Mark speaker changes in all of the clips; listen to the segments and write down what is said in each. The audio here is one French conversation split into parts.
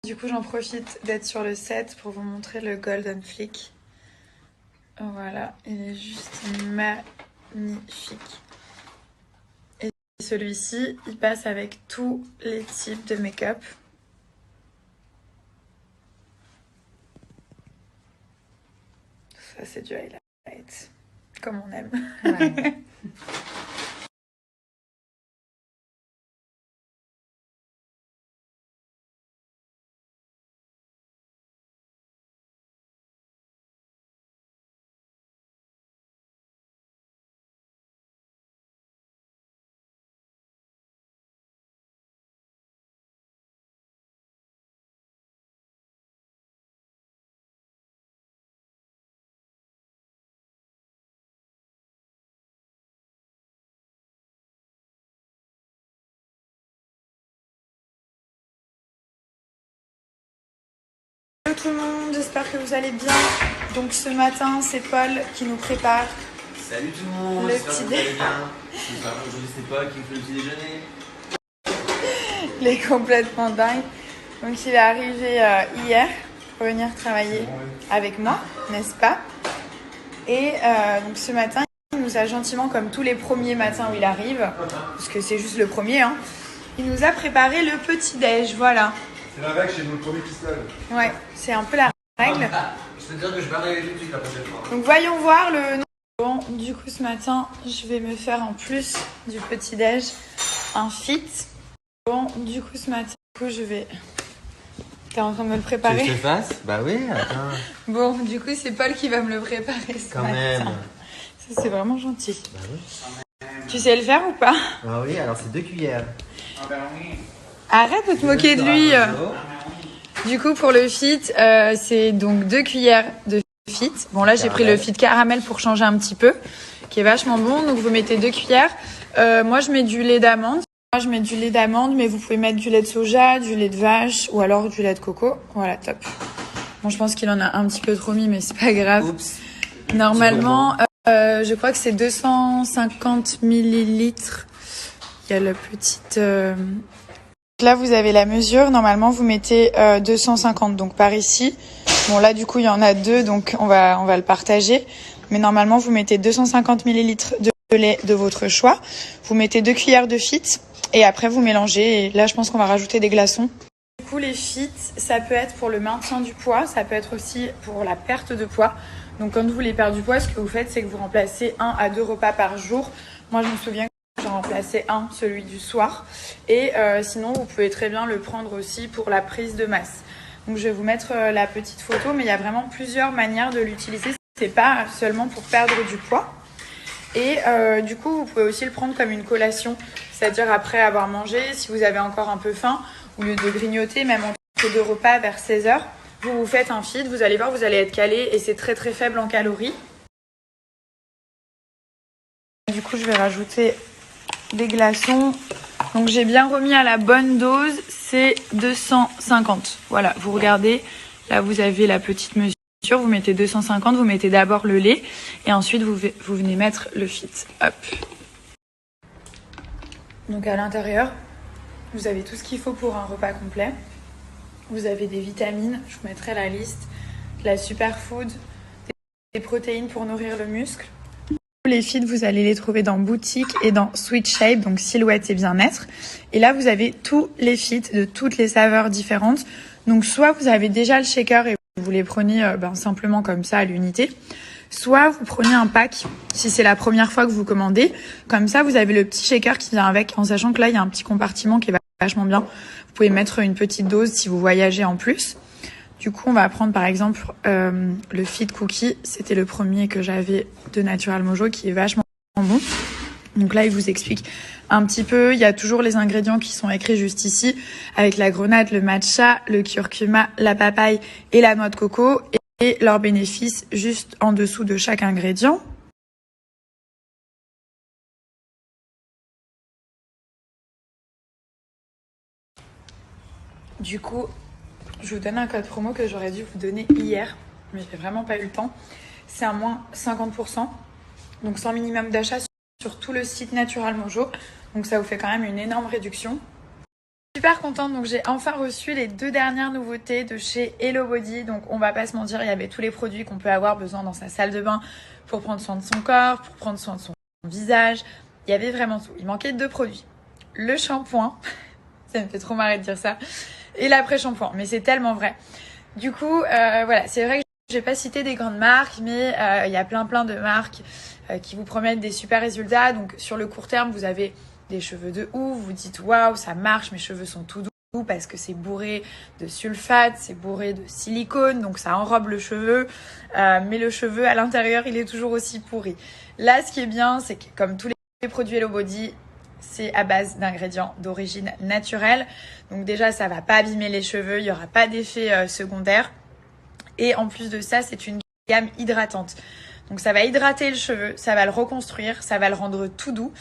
Speaker 1: Du coup, j'en profite d'être sur le set pour vous montrer le Golden Flick. Voilà, il est juste magnifique. Et celui-ci, il passe avec tous les types de make-up. Ça, c'est du highlight, comme on aime.
Speaker 2: Ouais.
Speaker 1: Hello tout le monde, j'espère que vous allez bien. Donc ce matin, c'est Paul qui nous prépare.
Speaker 3: Salut tout le monde,
Speaker 1: Le
Speaker 3: j'espère que
Speaker 1: petit
Speaker 3: vous allez bien. Aujourd'hui c'est Paul qui me fait le petit déjeuner.
Speaker 1: Il est complètement dingue. Donc il est arrivé hier pour venir travailler avec moi, n'est-ce pas? Et donc ce matin, il nous a gentiment, comme tous les premiers matins où il arrive, parce que c'est juste le premier, hein, il nous a préparé le petit-déj, voilà.
Speaker 4: C'est la règle chez nous, le premier qui se lève.
Speaker 1: Ouais, c'est un peu la règle.
Speaker 3: Je peux te dire que je vais arriver tout de suite la prochaine fois.
Speaker 1: Donc voyons voir le... Bon, du coup ce matin, je vais me faire en plus du petit-déj un fit. Bon, du coup ce matin, je vais... T'es en train de me le préparer?
Speaker 3: Tu veux que je te fasse? Bah oui, attends.
Speaker 1: Bon, du coup c'est Paul qui va me le préparer ce
Speaker 3: Quand
Speaker 1: matin.
Speaker 3: même.
Speaker 1: Ça c'est vraiment gentil.
Speaker 3: Bah oui.
Speaker 1: Tu sais le faire ou pas?
Speaker 3: Ah oui, alors c'est 2 cuillères.
Speaker 1: Arrête de te moquer de lui. Du coup pour le fit, c'est donc 2 cuillères de fit. Bon là j'ai pris le fit caramel pour changer un petit peu, qui est vachement bon. Donc vous mettez 2 cuillères. Moi je mets du lait d'amande. Mais vous pouvez mettre du lait de soja, du lait de vache ou alors du lait de coco. Voilà, top. Bon, je pense qu'il en a un petit peu trop mis, mais c'est pas grave.
Speaker 3: Oups.
Speaker 1: Normalement, je crois que c'est 250 millilitres. Il y a la petite... Là, vous avez la mesure. Normalement, vous mettez 250, donc par ici. Bon, là, du coup, il y en a 2, donc on va le partager. Mais normalement, vous mettez 250 millilitres de lait de votre choix. Vous mettez 2 cuillères de fit. Et après, vous mélangez. Et là, je pense qu'on va rajouter des glaçons. Du coup, les fit, ça peut être pour le maintien du poids. Ça peut être aussi pour la perte de poids. Donc, quand vous voulez perdre du poids, ce que vous faites, c'est que vous remplacez 1 à 2 repas par jour. Moi, je me souviens que j'en remplaçais un, celui du soir. Et sinon, vous pouvez très bien le prendre aussi pour la prise de masse. Donc, je vais vous mettre la petite photo. Mais il y a vraiment plusieurs manières de l'utiliser. C'est pas seulement pour perdre du poids. Et du coup, vous pouvez aussi le prendre comme une collation, c'est-à-dire après avoir mangé, si vous avez encore un peu faim, au lieu de grignoter, même entre 2 repas vers 16h, vous vous faites un feed, vous allez voir, vous allez être calé et c'est très très faible en calories. Du coup, je vais rajouter des glaçons. Donc j'ai bien remis à la bonne dose, c'est 250. Voilà, vous regardez, là vous avez la petite mesure. Vous mettez 250, vous mettez d'abord le lait et ensuite vous venez mettre le fit. Hop. Donc à l'intérieur, vous avez tout ce qu'il faut pour un repas complet. Vous avez des vitamines, je vous mettrai la liste, de la superfood, des protéines pour nourrir le muscle. Les feeds, vous allez les trouver dans Boutique et dans Sweet Shape, donc silhouette et bien-être. Et là, vous avez tous les feeds de toutes les saveurs différentes. Donc soit vous avez déjà le shaker et vous les prenez simplement comme ça à l'unité. Soit vous prenez un pack si c'est la première fois que vous commandez. Comme ça, vous avez le petit shaker qui vient avec, en sachant que là, il y a un petit compartiment qui est vachement bien. Vous pouvez mettre une petite dose si vous voyagez en plus. Du coup, on va prendre par exemple le Fit Cookie. C'était le premier que j'avais de Natural Mojo qui est vachement bon. Donc là, il vous explique un petit peu. Il y a toujours les ingrédients qui sont écrits juste ici avec la grenade, le matcha, le curcuma, la papaye et la noix de coco et leurs bénéfices juste en dessous de chaque ingrédient. Du coup, je vous donne un code promo que j'aurais dû vous donner hier, mais j'ai vraiment pas eu le temps. C'est un moins 50%, donc sans minimum d'achat sur tout le site Natural Mojo. Donc ça vous fait quand même une énorme réduction. Super contente, donc j'ai enfin reçu les 2 dernières nouveautés de chez Hello Body. Donc on va pas se mentir, il y avait tous les produits qu'on peut avoir besoin dans sa salle de bain pour prendre soin de son corps, pour prendre soin de son visage. Il y avait vraiment tout. Il manquait 2 produits. Le shampoing, ça me fait trop marrer de dire ça, et l'après-shampoing, mais c'est tellement vrai. Du coup, voilà, c'est vrai que je vais pas citer des grandes marques, mais il y a plein de marques qui vous promettent des super résultats. Donc sur le court terme, vous avez des cheveux de ouf, vous dites waouh, ça marche, mes cheveux sont tout doux parce que c'est bourré de sulfate, c'est bourré de silicone, donc ça enrobe le cheveu, mais le cheveu à l'intérieur il est toujours aussi pourri. Là ce qui est bien, c'est que comme tous les produits Hello Body, c'est à base d'ingrédients d'origine naturelle, donc déjà ça va pas abîmer les cheveux, il y aura pas d'effet secondaire, et en plus de ça c'est une gamme hydratante, donc ça va hydrater le cheveu, ça va le reconstruire, ça va le rendre tout doux.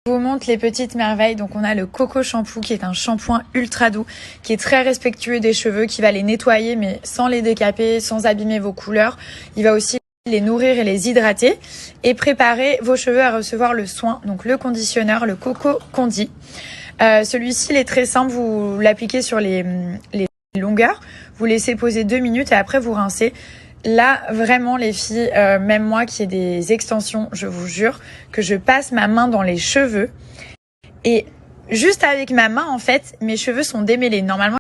Speaker 1: Je vous montre les petites merveilles. Donc on a le Coco Shampoo qui est un shampoing ultra doux, qui est très respectueux des cheveux, qui va les nettoyer mais sans les décaper, sans abîmer vos couleurs. Il va aussi les nourrir et les hydrater et préparer vos cheveux à recevoir le soin. Donc le conditionneur, le Coco Condi. Celui-ci il est très simple, vous l'appliquez sur les longueurs, vous laissez poser 2 minutes et après vous rincez. Là, vraiment, les filles, même moi qui ai des extensions, je vous jure que je passe ma main dans les cheveux et juste avec ma main, en fait, mes cheveux sont démêlés. Normalement,